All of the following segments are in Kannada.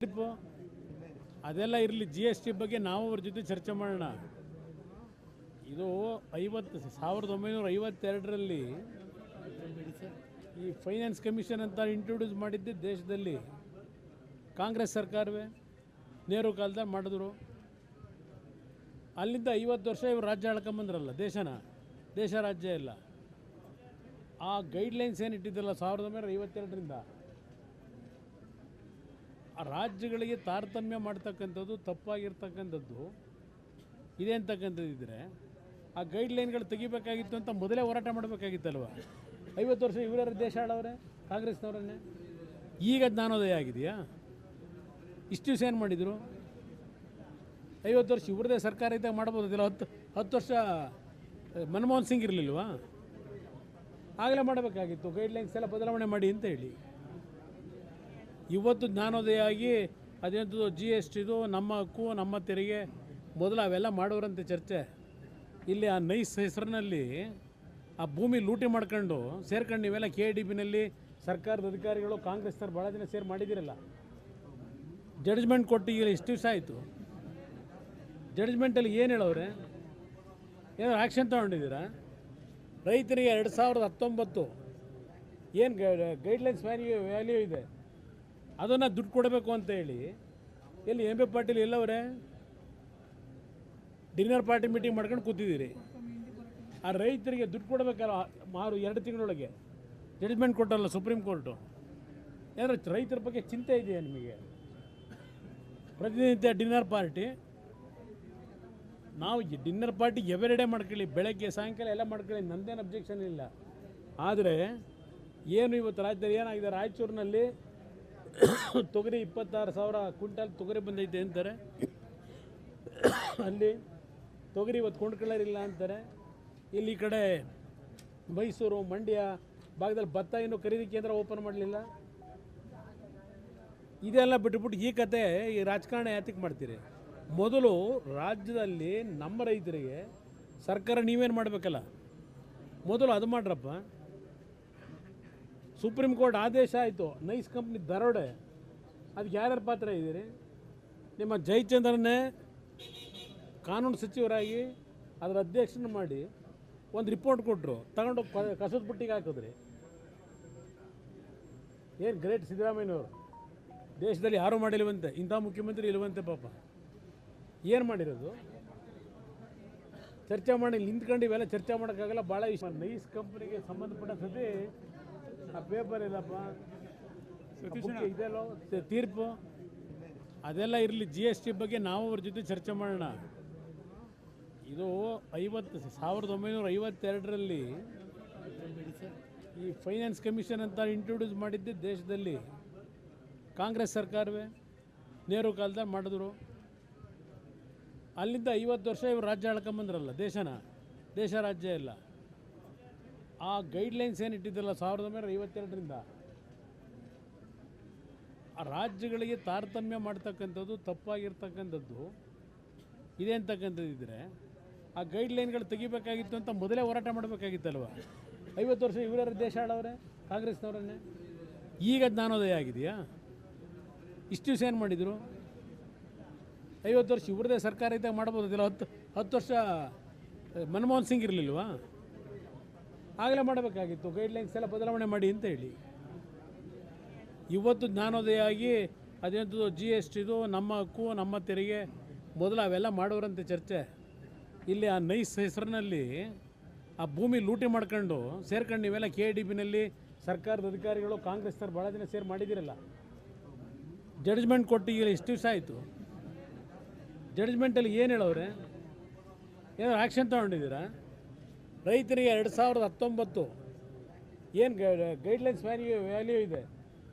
ಟ್ರಿಪ್ಪು ಅದೆಲ್ಲ ಇರಲಿ. ಜಿ ಎಸ್ ಟಿ ಬಗ್ಗೆ ನಾವು ಅವ್ರ ಜೊತೆ ಚರ್ಚೆ ಮಾಡೋಣ. ಇದು 1952ರಲ್ಲಿ ಈ ಫೈನಾನ್ಸ್ ಕಮಿಷನ್ ಅಂತ ಇಂಟ್ರೊಡ್ಯೂಸ್ ಮಾಡಿದ್ದೆ ದೇಶದಲ್ಲಿ ಕಾಂಗ್ರೆಸ್ ಸರ್ಕಾರವೇ. ನೆಹರು ಕಾಲದಲ್ಲಿ ಮಾಡಿದ್ರು. ಅಲ್ಲಿಂದ 50 ವರ್ಷ ಇವರು ರಾಜ್ಯ ಆಳ್ಕೊಂಬಂದ್ರಲ್ಲ ದೇಶನ. ದೇಶ ರಾಜ್ಯ ಇಲ್ಲ. ಆ ಗೈಡ್ಲೈನ್ಸ್ ಏನು ಇಟ್ಟಿದ್ದಲ್ಲ 1952ರಿಂದ ಆ ರಾಜ್ಯಗಳಿಗೆ ತಾರತಮ್ಯ ಮಾಡ್ತಕ್ಕಂಥದ್ದು ತಪ್ಪಾಗಿರ್ತಕ್ಕಂಥದ್ದು ಇದೆ ಅಂತಕ್ಕಂಥದ್ದಿದ್ದರೆ ಆ ಗೈಡ್ಲೈನ್ಗಳು ತೆಗಿಬೇಕಾಗಿತ್ತು ಅಂತ ಮೊದಲೇ ಹೋರಾಟ ಮಾಡಬೇಕಾಗಿತ್ತಲ್ವ. 50 ವರ್ಷ ಇವರ ದೇಶ ಆಳವ್ರೆ ಕಾಂಗ್ರೆಸ್ನವರನ್ನೇ. ಈಗ ಜ್ಞಾನೋದಯ ಆಗಿದೆಯಾ? ಇಷ್ಟು ದಿವಸ ಏನು ಮಾಡಿದರು? 50 ವರ್ಷ ಇವ್ರದೇ ಸರ್ಕಾರ ಇದ್ದಾಗ ಮಾಡ್ಬೋದಿಲ್ಲ. 10 ವರ್ಷ ಮನಮೋಹನ್ ಸಿಂಗ್ ಇರಲಿಲ್ವಾ? ಆಗಲೇ ಮಾಡಬೇಕಾಗಿತ್ತು. ಗೈಡ್ಲೈನ್ಸ್ ಎಲ್ಲ ಬದಲಾವಣೆ ಮಾಡಿ ಅಂತ ಹೇಳಿ. ಇವತ್ತು ಜ್ಞಾನೋದಯ ಆಗಿ ಅದೇಂಥದ್ದು ಜಿ ಎಸ್ ಟಿದು ನಮ್ಮ ಹಕ್ಕು ನಮ್ಮ ತೆರಿಗೆ ಮೊದಲು ಅವೆಲ್ಲ ಮಾಡೋರಂತೆ ಚರ್ಚೆ. ಇಲ್ಲಿ ಆ ನೈಸ್ ಹೆಸರಿನಲ್ಲಿ ಆ ಭೂಮಿ ಲೂಟಿ ಮಾಡ್ಕೊಂಡು ಸೇರ್ಕೊಂಡು ನೀವೆಲ್ಲ KDBನಲ್ಲಿ ಸರ್ಕಾರದ ಅಧಿಕಾರಿಗಳು ಕಾಂಗ್ರೆಸ್ನವ್ರು ಭಾಳ ಜನ ಸೇರಿ ಮಾಡಿದ್ದೀರಲ್ಲ. ಜಡ್ಜ್ಮೆಂಟ್ ಕೊಟ್ಟು ಈಗ ಇಷ್ಟು ದಿವಸ ಆಯಿತು. ಜಡ್ಜ್ಮೆಂಟಲ್ಲಿ ಏನು ಹೇಳೋರೆ? ಏನಾದ್ರು ಆ್ಯಕ್ಷನ್ ತೊಗೊಂಡಿದ್ದೀರಾ? ರೈತರಿಗೆ 2019 ಏನು ಗೈಡ್ಲೈನ್ಸ್ ವ್ಯಾಲ್ಯೂ ಇದೆ ಅದನ್ನು ದುಡ್ಡು ಕೊಡಬೇಕು ಅಂತ ಹೇಳಿ ಎಲ್ಲಿ MB ಪಾಟೀಲ್ ಎಲ್ಲವರೇ ಡಿನ್ನರ್ ಪಾರ್ಟಿ ಮೀಟಿಂಗ್ ಮಾಡ್ಕೊಂಡು ಕೂತಿದ್ದೀರಿ. ಆ ರೈತರಿಗೆ ದುಡ್ಡು ಕೊಡಬೇಕಲ್ಲ 2 ತಿಂಗಳೊಳಗೆ ಜಡ್ಜ್ಮೆಂಟ್ ಕೊಟ್ಟಲ್ಲ ಸುಪ್ರೀಂ ಕೋರ್ಟು. ಏನಾದ್ರು ರೈತರ ಬಗ್ಗೆ ಚಿಂತೆ ಇದೆಯಾ ನಿಮಗೆ? ಪ್ರತಿನಿತ್ಯ ಡಿನ್ನರ್ ಪಾರ್ಟಿ. ನಾವು ಡಿನ್ನರ್ ಪಾರ್ಟಿ ಎವರಿಡೇ ಮಾಡ್ಕೊಳ್ಳಿ, ಬೆಳಗ್ಗೆ ಸಾಯಂಕಾಲ ಎಲ್ಲ ಮಾಡ್ಕೊಳ್ಳಿ, ನಂದೇನು ಅಬ್ಜೆಕ್ಷನ್ ಇಲ್ಲ. ಆದರೆ ಏನು ಇವತ್ತು ರಾಜ್ಯದಲ್ಲಿ ಏನಾಗಿದೆ, ರಾಯಚೂರಿನಲ್ಲಿ ತೊಗರಿ 26,000 ಕ್ವಿಂಟಲ್ ತೊಗರಿ ಬಂದೈತೆ ಅಂತಾರೆ. ಅಲ್ಲಿ ತೊಗರಿ ಇವತ್ತು ಕೊಂಡ್ಕೊಳ್ಳೋರಿಲ್ಲ ಅಂತಾರೆ. ಇಲ್ಲಿ ಈ ಕಡೆ ಮೈಸೂರು ಮಂಡ್ಯ ಭಾಗದಲ್ಲಿ ಭತ್ತ ಇನ್ನೂ ಖರೀದಿ ಕೇಂದ್ರ ಓಪನ್ ಮಾಡಲಿಲ್ಲ. ಇದೆಲ್ಲ ಬಿಟ್ಟುಬಿಟ್ಟು ಈ ಕತೆ ಈ ರಾಜಕಾರಣ ಯಾತಕ್ಕೆ ಮಾಡ್ತೀರಿ? ಮೊದಲು ರಾಜ್ಯದಲ್ಲಿ ನಮ್ಮ ರೈತರಿಗೆ ಸರ್ಕಾರ ನೀವೇನು ಮಾಡಬೇಕಲ್ಲ, ಮೊದಲು ಅದು ಮಾಡ್ರಪ್ಪ. ಸುಪ್ರೀಂ ಕೋರ್ಟ್ ಆದೇಶ ಆಯಿತು, ನೈಸ್ ಕಂಪ್ನಿ ದರೋಡೆ. ಅದಕ್ಕೆ ಯಾರ್ಯಾರು ಪಾತ್ರ ಇದ್ದೀರಿ? ನಿಮ್ಮ ಜಯಚಂದ್ರನ್ನೇ ಕಾನೂನು ಸಚಿವರಾಗಿ ಅದರ ಅಧ್ಯಕ್ಷನ ಮಾಡಿ ಒಂದು ರಿಪೋರ್ಟ್ ಕೊಟ್ಟರು, ತಗೊಂಡು ಕಸದ ಬುಟ್ಟಿಗೆ ಹಾಕಿದ್ರಿ. ಏನು ಗ್ರೇಟ್ ಸಿದ್ದರಾಮಯ್ಯನವರು. ದೇಶದಲ್ಲಿ ಯಾರೂ ಮಾಡಿಲ್ವಂತೆ, ಇಂಥ ಮುಖ್ಯಮಂತ್ರಿ ಇಲ್ವಂತೆ ಪಾಪ. ಏನು ಮಾಡಿರೋದು? ಚರ್ಚೆ ಮಾಡಿ ನಿಂತ್ಕೊಂಡು ಇವೆಲ್ಲ ಚರ್ಚೆ ಮಾಡೋಕ್ಕಾಗಲ್ಲ. ಭಾಳ ವಿಷಯ. ನೈಸ್ ಕಂಪ್ನಿಗೆ ಸಂಬಂಧಪಟ್ಟ ಸತಿ ಆ ಪೇಪರ್ ಇಲ್ಲಪ್ಪ, ಇದೆಲ್ಲೋ ತೀರ್ಪು ಅದೆಲ್ಲ ಇರಲಿ. ಜಿ ಎಸ್ ಟಿ ಬಗ್ಗೆ ನಾವು ಅವ್ರ ಜೊತೆ ಚರ್ಚೆ ಮಾಡೋಣ. ಇದು 1952ರಲ್ಲಿ ಈ ಫೈನಾನ್ಸ್ ಕಮಿಷನ್ ಅಂತ ಇಂಟ್ರೊಡ್ಯೂಸ್ ಮಾಡಿದ್ದೆ ದೇಶದಲ್ಲಿ ಕಾಂಗ್ರೆಸ್ ಸರ್ಕಾರವೇ. ನೆಹರು ಕಾಲದಲ್ಲಿ ಮಾಡಿದ್ರು. ಅಲ್ಲಿಂದ 50 ವರ್ಷ ಇವರು ರಾಜ್ಯ ಆಳ್ಕೊಂಬಂದ್ರಲ್ಲ ದೇಶನ. ದೇಶ ರಾಜ್ಯ ಇಲ್ಲ. ಆ ಗೈಡ್ಲೈನ್ಸ್ ಏನು ಇಟ್ಟಿದ್ದಲ್ಲ 1952ರಿಂದ ಆ ರಾಜ್ಯಗಳಿಗೆ ತಾರತಮ್ಯ ಮಾಡ್ತಕ್ಕಂಥದ್ದು ತಪ್ಪಾಗಿರ್ತಕ್ಕಂಥದ್ದು ಇದೆ ಅಂತಕ್ಕಂಥದ್ದಿದ್ದರೆ ಆ ಗೈಡ್ಲೈನ್ಗಳು ತೆಗಿಬೇಕಾಗಿತ್ತು ಅಂತ ಮೊದಲೇ ಹೋರಾಟ ಮಾಡಬೇಕಾಗಿತ್ತಲ್ವ. 50 ವರ್ಷ ಇವರ ದೇಶ ಆಳವ್ರೆ ಕಾಂಗ್ರೆಸ್ನವರನ್ನೇ. ಈಗ ಜ್ಞಾನೋದಯ ಆಗಿದೆಯಾ? ಇಷ್ಟು ದಿವಸ ಏನು ಮಾಡಿದರು? 50 ವರ್ಷ ಇವ್ರದೇ ಸರ್ಕಾರ ಇದ್ದಾಗ ಮಾಡ್ಬೋದಿಲ್ಲ. 10 ವರ್ಷ ಮನಮೋಹನ್ ಸಿಂಗ್ ಇರಲಿಲ್ವಾ? ಆಗಲೇ ಮಾಡಬೇಕಾಗಿತ್ತು. ಗೈಡ್ಲೈನ್ಸ್ ಎಲ್ಲ ಬದಲಾವಣೆ ಮಾಡಿ ಅಂತ ಹೇಳಿ. ಇವತ್ತು ಜ್ಞಾನೋದಯ ಆಗಿ ಅದೇಂಥದ್ದು ಜಿ ಎಸ್ ಟಿದು ನಮ್ಮ ಹಕ್ಕು ನಮ್ಮ ತೆರಿಗೆ ಮೊದಲು ಅವೆಲ್ಲ ಮಾಡೋರಂತೆ ಚರ್ಚೆ. ಇಲ್ಲಿ ಆ ನೈಸ್ ಹೆಸರಿನಲ್ಲಿ ಆ ಭೂಮಿ ಲೂಟಿ ಮಾಡ್ಕೊಂಡು ಸೇರ್ಕೊಂಡು ನೀವೆಲ್ಲ KDBನಲ್ಲಿ ಸರ್ಕಾರದ ಅಧಿಕಾರಿಗಳು ಕಾಂಗ್ರೆಸ್ನವ್ರು ಭಾಳ ಜನ ಸೇರಿ ಮಾಡಿದ್ದೀರಲ್ಲ. ಜಡ್ಜ್ಮೆಂಟ್ ಕೊಟ್ಟು ಈಗ ಇಷ್ಟು ದಿವಸ ಆಯಿತು. ಜಡ್ಜ್ಮೆಂಟಲ್ಲಿ ಏನು ಹೇಳೋರೆ? ಏನಾದ್ರು ಆ್ಯಕ್ಷನ್ ತೊಗೊಂಡಿದ್ದೀರಾ? ರೈತರಿಗೆ 2019 ಏನು ಗೈಡ್ಲೈನ್ಸ್ ವ್ಯಾಲ್ಯೂ ಇದೆ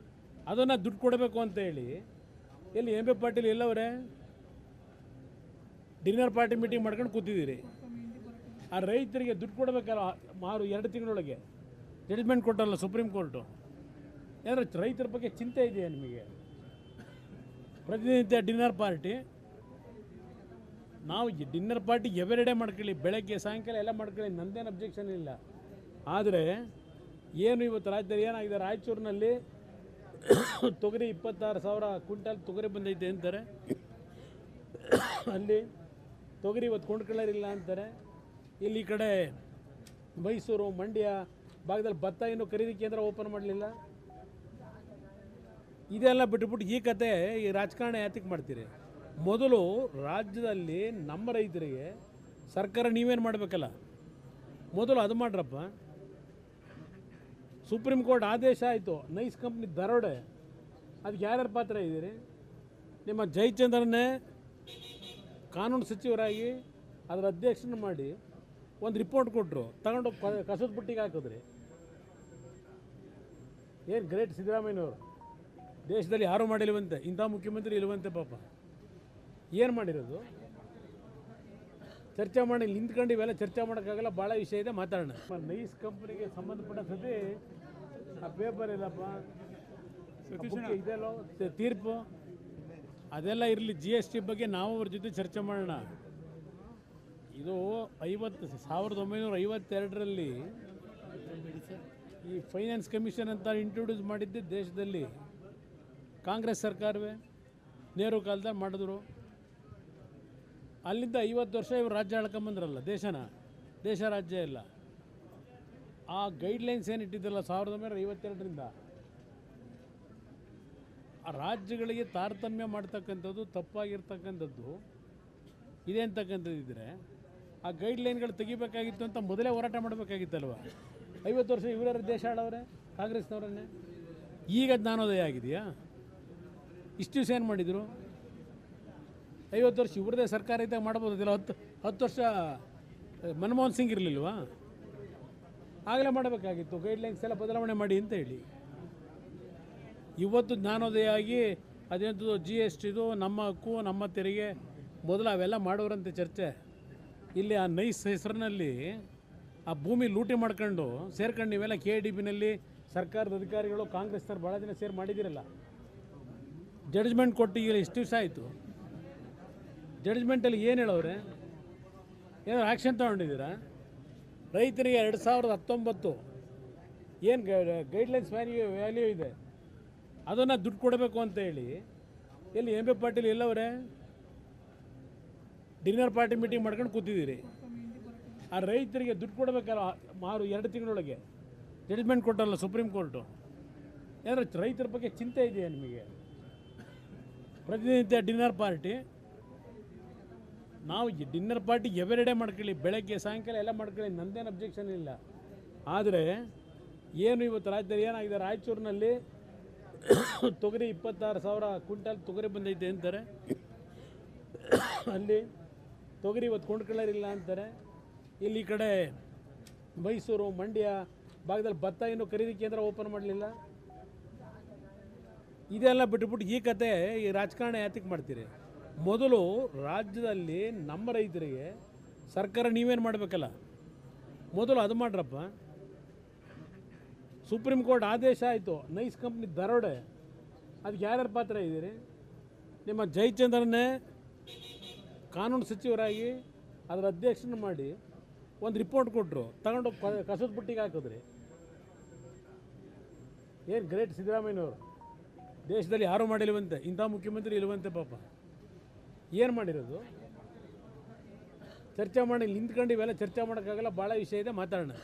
ಅದನ್ನು ದುಡ್ಡು ಕೊಡಬೇಕು ಅಂತ ಹೇಳಿ ಎಲ್ಲಿ MB ಪಾಟೀಲ್ ಎಲ್ಲವರೇ ಡಿನ್ನರ್ ಪಾರ್ಟಿ ಮೀಟಿಂಗ್ ಮಾಡ್ಕೊಂಡು ಕೂತಿದ್ದೀರಿ. ಆ ರೈತರಿಗೆ ದುಡ್ಡು ಕೊಡಬೇಕಲ್ಲ 2 ತಿಂಗಳೊಳಗೆ ಜಡ್ಜ್ಮೆಂಟ್ ಕೊಟ್ಟಲ್ಲ ಸುಪ್ರೀಂ ಕೋರ್ಟು. ಏನಾದ್ರು ರೈತರ ಬಗ್ಗೆ ಚಿಂತೆ ಇದೆಯಾ ನಿಮಗೆ? ಪ್ರತಿನಿತ್ಯ ಡಿನ್ನರ್ ಪಾರ್ಟಿ. ನಾವು ಡಿನ್ನರ್ ಪಾರ್ಟಿ ಎವರಿಡೇ ಮಾಡ್ಕೊಳ್ಳಿ, ಬೆಳಗ್ಗೆ ಸಾಯಂಕಾಲ ಎಲ್ಲ ಮಾಡ್ಕೊಳ್ಳಿ, ನಂದೇನು ಅಬ್ಜೆಕ್ಷನ್ ಇಲ್ಲ. ಆದರೆ ಏನು ಇವತ್ತು ರಾಜ್ಯದಲ್ಲಿ ಏನಾಗಿದೆ, ರಾಯಚೂರಿನಲ್ಲಿ ತೊಗರಿ 26,000 ಕ್ವಿಂಟಲ್ ತೊಗರಿ ಬಂದೈತೆ ಅಂತಾರೆ. ಅಲ್ಲಿ ತೊಗರಿ ಇವತ್ತು ಕೊಂಡ್ಕೊಳ್ಳೋರಿಲ್ಲ ಅಂತಾರೆ. ಇಲ್ಲಿ ಈ ಕಡೆ ಮೈಸೂರು ಮಂಡ್ಯ ಭಾಗದಲ್ಲಿ ಭತ್ತ ಇನ್ನೂ ಖರೀದಿ ಕೇಂದ್ರ ಓಪನ್ ಮಾಡಲಿಲ್ಲ. ಇದೆಲ್ಲ ಬಿಟ್ಟುಬಿಟ್ಟು ಈ ಕತೆ ಈ ರಾಜಕಾರಣ ಯಾತಕ್ಕೆ ಮಾಡ್ತೀರಿ? ಮೊದಲು ರಾಜ್ಯದಲ್ಲಿ ನಮ್ಮ ರೈತರಿಗೆ ಸರ್ಕಾರ ನೀವೇನು ಮಾಡಬೇಕಲ್ಲ, ಮೊದಲು ಅದು ಮಾಡ್ರಪ್ಪ. ಸುಪ್ರೀಂ ಕೋರ್ಟ್ ಆದೇಶ ಆಯಿತು, ನೈಸ್ ಕಂಪ್ನಿ ದರೋಡೆ, ಅದಕ್ಕೆ ಯಾರ್ಯಾರು ಪಾತ್ರ ಇದ್ದೀರಿ? ನಿಮ್ಮ ಜಯಚಂದ್ರನ್ನೇ ಕಾನೂನು ಸಚಿವರಾಗಿ ಅದರ ಅಧ್ಯಕ್ಷನ ಮಾಡಿ ಒಂದು ರಿಪೋರ್ಟ್ ಕೊಟ್ಟರು, ತಗೊಂಡು ಕಸದ ಬುಟ್ಟಿಗೆ ಹಾಕಿದ್ರಿ. ಏನು ಗ್ರೇಟ್ ಸಿದ್ದರಾಮಯ್ಯನವರು, ದೇಶದಲ್ಲಿ ಯಾರೂ ಮಾಡಿಲ್ವಂತೆ, ಇಂಥ ಮುಖ್ಯಮಂತ್ರಿ ಇಲ್ವಂತೆ ಪಾಪ. ಏನು ಮಾಡಿರೋದು? ಚರ್ಚೆ ಮಾಡಿ ನಿಂತ್ಕೊಂಡು ಇವೆಲ್ಲ ಚರ್ಚೆ ಮಾಡೋಕ್ಕಾಗಲ್ಲ, ಭಾಳ ವಿಷಯ ಇದೆ, ಮಾತಾಡೋಣ. ನೈಸ್ ಕಂಪ್ನಿಗೆ ಸಂಬಂಧಪಟ್ಟ ಸತಿ ಆ ಪೇಪರ್ ಇಲ್ಲಪ್ಪ, ಇದೆಲ್ಲೋ ತೀರ್ಪು ಅದೆಲ್ಲ ಇರಲಿ. GST ಬಗ್ಗೆ ನಾವು ಅವ್ರ ಜೊತೆ ಚರ್ಚೆ ಮಾಡೋಣ. ಇದು 1952ರಲ್ಲಿ ಈ ಫೈನಾನ್ಸ್ ಕಮಿಷನ್ ಅಂತ ಇಂಟ್ರೊಡ್ಯೂಸ್ ಮಾಡಿದ್ದೆ ದೇಶದಲ್ಲಿ ಕಾಂಗ್ರೆಸ್ ಸರ್ಕಾರವೇ, ನೆಹರು ಕಾಲದಲ್ಲಿ ಮಾಡಿದ್ರು. ಅಲ್ಲಿಂದ 50 ವರ್ಷ ಇವರು ರಾಜ್ಯ ಆಳ್ಕೊಂಬಂದ್ರಲ್ಲ ದೇಶನ, ದೇಶ ರಾಜ್ಯ ಇಲ್ಲ. ಆ ಗೈಡ್ಲೈನ್ಸ್ ಏನು ಇಟ್ಟಿದ್ದಲ್ಲ 1952ರಿಂದ, ಆ ರಾಜ್ಯಗಳಿಗೆ ತಾರತಮ್ಯ ಮಾಡ್ತಕ್ಕಂಥದ್ದು ತಪ್ಪಾಗಿರ್ತಕ್ಕಂಥದ್ದು ಇದೆ ಅಂತಕ್ಕಂಥದ್ದಿದ್ದರೆ ಆ ಗೈಡ್ಲೈನ್ಗಳು ತೆಗಿಬೇಕಾಗಿತ್ತು ಅಂತ ಮೊದಲೇ ಹೋರಾಟ ಮಾಡಬೇಕಾಗಿತ್ತಲ್ವ. 50 ವರ್ಷ ಇವರ ದೇಶ ಆಳವ್ರೆ ಕಾಂಗ್ರೆಸ್ನವರನ್ನೇ. ಈಗ ಜ್ಞಾನೋದಯ ಆಗಿದೆಯಾ? ಇಷ್ಟು ದಿವಸ ಏನು ಮಾಡಿದರು? 50 ವರ್ಷ ಇವ್ರದೇ ಸರ್ಕಾರ ಇದ್ದಾಗ ಮಾಡ್ಬೋದಿಲ್ಲ. 10 ವರ್ಷ ಮನಮೋಹನ್ ಸಿಂಗ್ ಇರಲಿಲ್ವಾ? ಆಗಲೇ ಮಾಡಬೇಕಾಗಿತ್ತು, ಗೈಡ್ಲೈನ್ಸ್ ಎಲ್ಲ ಬದಲಾವಣೆ ಮಾಡಿ ಅಂತ ಹೇಳಿ. ಇವತ್ತು ಜ್ಞಾನೋದಯ ಆಗಿ ಅದೇಂಥದ್ದು GSTದು ನಮ್ಮ ಹಕ್ಕು ನಮ್ಮ ತೆರಿಗೆ ಮೊದಲು ಅವೆಲ್ಲ ಮಾಡೋರಂತೆ ಚರ್ಚೆ. ಇಲ್ಲಿ ಆ ನೈಸ್ ಹೆಸರಿನಲ್ಲಿ ಆ ಭೂಮಿ ಲೂಟಿ ಮಾಡ್ಕೊಂಡು ಸೇರ್ಕೊಂಡು ನೀವೆಲ್ಲ KDBನಲ್ಲಿ ಸರ್ಕಾರದ ಅಧಿಕಾರಿಗಳು ಕಾಂಗ್ರೆಸ್ನವ್ರು ಭಾಳ ಜನ ಸೇರಿ ಮಾಡಿದ್ದೀರಲ್ಲ. ಜಡ್ಜ್ಮೆಂಟ್ ಕೊಟ್ಟು ಈಗ ಇಷ್ಟು ದಿವಸ ಆಯಿತು. ಜಡ್ಜ್ಮೆಂಟಲ್ಲಿ ಏನು ಹೇಳೋರೆ? ಏನಾದ್ರು ಆ್ಯಕ್ಷನ್ ತೊಗೊಂಡಿದ್ದೀರಾ? ರೈತರಿಗೆ 2019 ಏನು ಗೈಡ್ಲೈನ್ಸ್ ವ್ಯಾಲ್ಯೂ ಇದೆ ಅದನ್ನು ದುಡ್ಡು ಕೊಡಬೇಕು ಅಂತ ಹೇಳಿ ಎಲ್ಲಿ MB ಪಾಟೀಲ್ ಎಲ್ಲವರೇ ಡಿನ್ನರ್ ಪಾರ್ಟಿ ಮೀಟಿಂಗ್ ಮಾಡ್ಕೊಂಡು ಕೂತಿದ್ದೀರಿ. ಆ ರೈತರಿಗೆ ದುಡ್ಡು ಕೊಡಬೇಕಲ್ಲ 2 ತಿಂಗಳೊಳಗೆ ಜಡ್ಜ್ಮೆಂಟ್ ಕೊಟ್ಟಲ್ಲ ಸುಪ್ರೀಂ ಕೋರ್ಟು. ಏನಾದ್ರು ರೈತರ ಬಗ್ಗೆ ಚಿಂತೆ ಇದೆಯಾ ನಿಮಗೆ? ಪ್ರತಿನಿತ್ಯ ಡಿನ್ನರ್ ಪಾರ್ಟಿ, ನಾವು ಡಿನ್ನರ್ ಪಾರ್ಟಿ ಎವರಿಡೇ ಮಾಡ್ಕೊಳ್ಳಿ, ಬೆಳಗ್ಗೆ ಸಾಯಂಕಾಲ ಎಲ್ಲ ಮಾಡ್ಕೊಳ್ಳಿ, ನಂದೇನು ಅಬ್ಜೆಕ್ಷನ್ ಇಲ್ಲ. ಆದರೆ ಏನು ಇವತ್ತು ರಾಜ್ಯದಲ್ಲಿ ಏನಾಗಿದೆ, ರಾಯಚೂರಿನಲ್ಲಿ ತೊಗರಿ 26,000 ಕ್ವಿಂಟಲ್ ತೊಗರಿ ಬಂದೈತೆ ಅಂತಾರೆ. ಅಲ್ಲಿ ತೊಗರಿ ಇವತ್ತು ಕೊಂಡ್ಕೊಳ್ಳೋರಿಲ್ಲ ಅಂತಾರೆ. ಇಲ್ಲಿ ಈ ಕಡೆ ಮೈಸೂರು ಮಂಡ್ಯ ಭಾಗದಲ್ಲಿ ಭತ್ತ ಇನ್ನೂ ಖರೀದಿ ಕೇಂದ್ರ ಓಪನ್ ಮಾಡಲಿಲ್ಲ. ಇದೆಲ್ಲ ಬಿಟ್ಟುಬಿಟ್ಟು ಈ ಕತೆ ಈ ರಾಜಕಾರಣ ಯಾತಕ್ಕೆ ಮಾಡ್ತೀರಿ? ಮೊದಲು ರಾಜ್ಯದಲ್ಲಿ ನಮ್ಮ ರೈತರಿಗೆ ಸರ್ಕಾರ ನೀವೇನು ಮಾಡಬೇಕಲ್ಲ, ಮೊದಲು ಅದು ಮಾಡ್ರಪ್ಪ. ಸುಪ್ರೀಂ ಕೋರ್ಟ್ ಆದೇಶ ಆಯಿತು, ನೈಸ್ ಕಂಪ್ನಿ ದರೋಡೆ, ಅದಕ್ಕೆ ಯಾರ್ಯಾರು ಪಾತ್ರ ಇದ್ದೀರಿ? ನಿಮ್ಮ ಜಯಚಂದ್ರನ್ನೇ ಕಾನೂನು ಸಚಿವರಾಗಿ ಅದರ ಅಧ್ಯಕ್ಷನ ಮಾಡಿ ಒಂದು ರಿಪೋರ್ಟ್ ಕೊಟ್ಟರು, ತಗೊಂಡು ಕಸದ ಬುಟ್ಟಿಗೆ ಹಾಕಿದ್ರಿ. ಏನು ಗ್ರೇಟ್ ಸಿದ್ದರಾಮಯ್ಯನವರು, ದೇಶದಲ್ಲಿ ಯಾರೂ ಮಾಡಿಲ್ವಂತೆ, ಇಂಥ ಮುಖ್ಯಮಂತ್ರಿ ಇಲ್ವಂತೆ ಪಾಪ. ಏನು ಮಾಡಿರೋದು? ಚರ್ಚೆ ಮಾಡಿ ನಿಂತ್ಕೊಂಡು ಇವೆಲ್ಲ ಚರ್ಚೆ ಮಾಡೋಕ್ಕಾಗಲ್ಲ, ಭಾಳ ವಿಷಯ ಇದೆ, ಮಾತಾಡೋಣ.